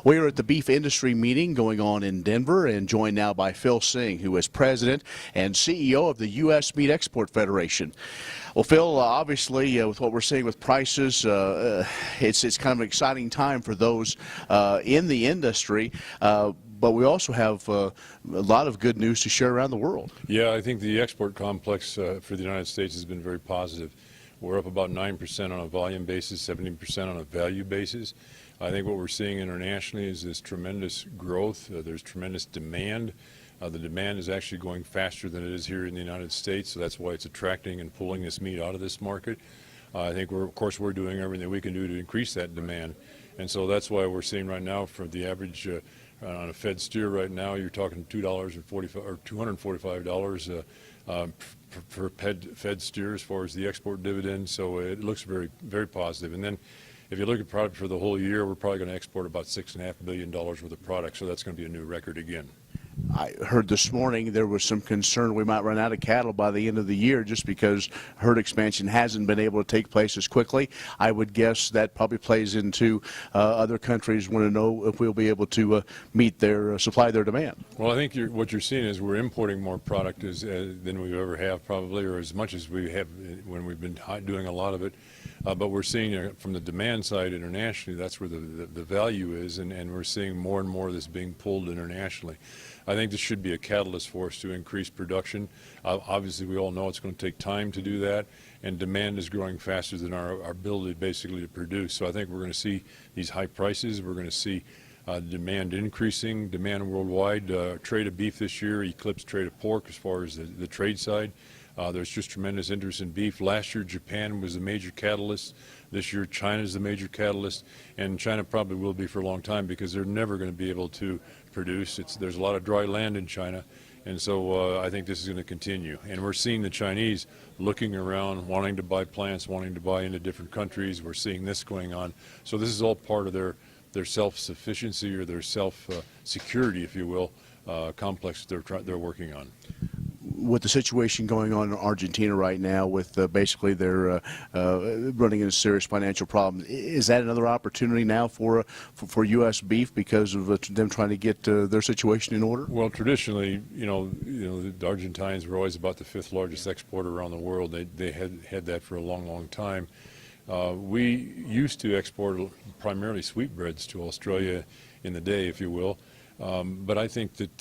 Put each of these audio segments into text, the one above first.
We are at the beef industry meeting going on in Denver and joined now by Phil Seng, who is president and CEO of the U.S. Meat Export Federation. Well, Phil, obviously, with what we're seeing with prices, it's kind of an exciting time for those in the industry. But we also have a lot of good news to share around the world. Yeah, I think the export complex for the United States has been very positive. We're up about 9% on a volume basis, 17% on a value basis. I think what we're seeing internationally is this tremendous growth. There's tremendous demand. The demand is actually going faster than it is here in the United States, so that's why it's attracting and pulling this meat out of this market. I think of course we're doing everything we can do to increase that demand, and so that's why we're seeing right now for the average on a fed steer right now, you're talking $245 per fed steer as far as the export dividend. So it looks very, very positive. And then if you look at product for the whole year, we're probably going to export about $6.5 billion worth of product. So that's going to be a new record again. I heard this morning there was some concern we might run out of cattle by the end of the year just because herd expansion hasn't been able to take place as quickly. I would guess that probably plays into other countries want to know if we'll be able to meet their supply their demand. Well, I think what you're seeing is we're importing more product than we ever have probably, or as much as we have when we've been doing a lot of it. But we're seeing from the demand side internationally, that's where the value is, and we're seeing more and more of this being pulled internationally. I think this should be a catalyst for us to increase production. Obviously, we all know it's going to take time to do that, and demand is growing faster than our ability basically to produce. So I think we're going to see these high prices. We're going to see demand increasing, demand worldwide. Trade of beef this year eclipsed trade of pork as far as the trade side. There's just tremendous interest in beef. Last year, Japan was the major catalyst. This year, China is the major catalyst, and China probably will be for a long time because they're never going to be able to produce. There's a lot of dry land in China, and so I think this is going to continue. And we're seeing the Chinese looking around, wanting to buy plants, wanting to buy into different countries. We're seeing this going on. So this is all part of their self-sufficiency or their self-security, if you will, complex they're working on. With the situation going on in Argentina right now, with basically they're running into serious financial problems, is that another opportunity now for U.S. beef because of them trying to get their situation in order? Well, traditionally, the Argentines were always about the 5th largest exporter around the world. They had that for a long, long time. We used to export primarily sweetbreads to Australia in the day, if you will. But I think that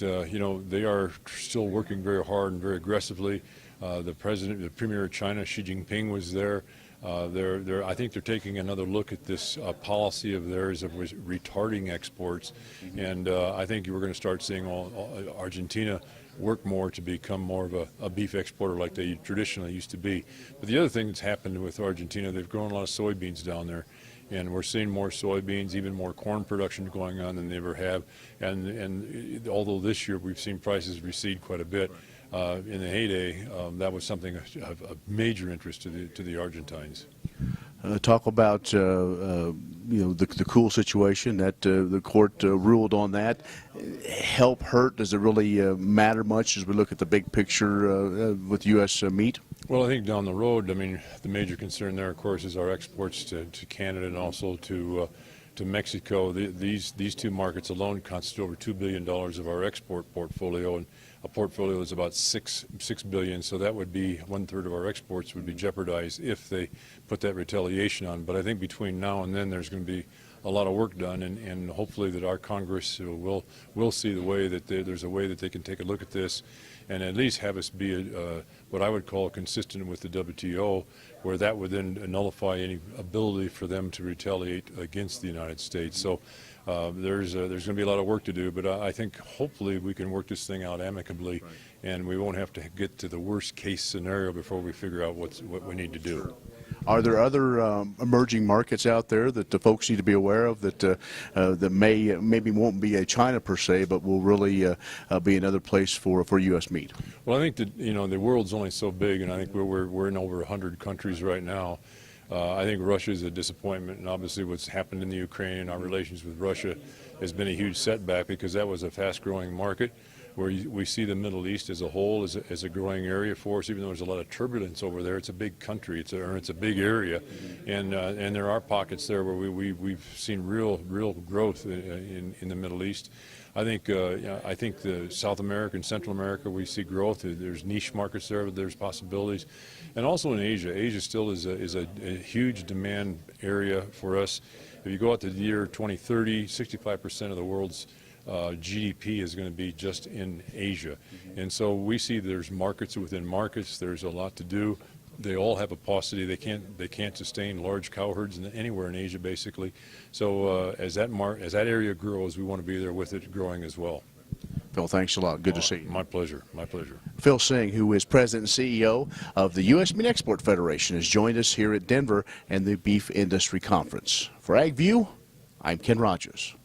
they are still working very hard and very aggressively. The premier of China, Xi Jinping, was there. I think they're taking another look at this policy of theirs of retarding exports, and I think we're going to start seeing Argentina work more to become more of a beef exporter like they traditionally used to be. But the other thing that's happened with Argentina, they've grown a lot of soybeans down there. And we're seeing more soybeans, even more corn production going on than they ever have. And although this year we've seen prices recede quite a bit, in the heyday, that was something of major interest to the Argentines. Talk about the cool situation that the court ruled on that. Help, hurt, does it really matter much as we look at the big picture with U.S. meat? Well, I think down the road, I mean, the major concern there, of course, is our exports to Canada and also to Mexico. These two markets alone constitute over $2 billion of our export portfolio, and a portfolio is about $6 billion. So that would be 1/3 of our exports would be jeopardized if they put that retaliation on. But I think between now and then, there's going to be a lot of work done, and hopefully that our Congress will see the way that there's a way that they can take a look at this and at least have us be what I would call consistent with the WTO, where that would then nullify any ability for them to retaliate against the United States. So there's going to be a lot of work to do, but I think hopefully we can work this thing out amicably, and we won't have to get to the worst case scenario before we figure out what we need to do. Are there other emerging markets out there that the folks need to be aware of that maybe won't be a China per se, but will really be another place for U.S. meat? Well, I think that the world's only so big, and I think we're in over 100 countries right now. I think Russia is a disappointment, and obviously what's happened in the Ukraine and our relations with Russia has been a huge setback because that was a fast-growing market. where we see the Middle East as a whole as a growing area for us. Even though there's a lot of turbulence over there, it's a big country, it's a big area, and there are pockets there where we've seen real growth in the Middle East. I think the South America and Central America, we see growth. There's niche markets there, but there's possibilities, and also in Asia. Asia still is a huge demand area for us. If you go out to the year 2030, 65% of the world's GDP is going to be just in Asia, and so we see there's markets within markets. There's a lot to do. They all have a paucity. They can't sustain large cow herds anywhere in Asia, basically. So as that area grows, we want to be there with it growing as well. Phil, thanks a lot. Good to see you. My pleasure. My pleasure. Phil Seng, who is President and CEO of the U.S. Meat Export Federation, has joined us here at Denver and the Beef Industry Conference. For AgView, I'm Ken Rahjes.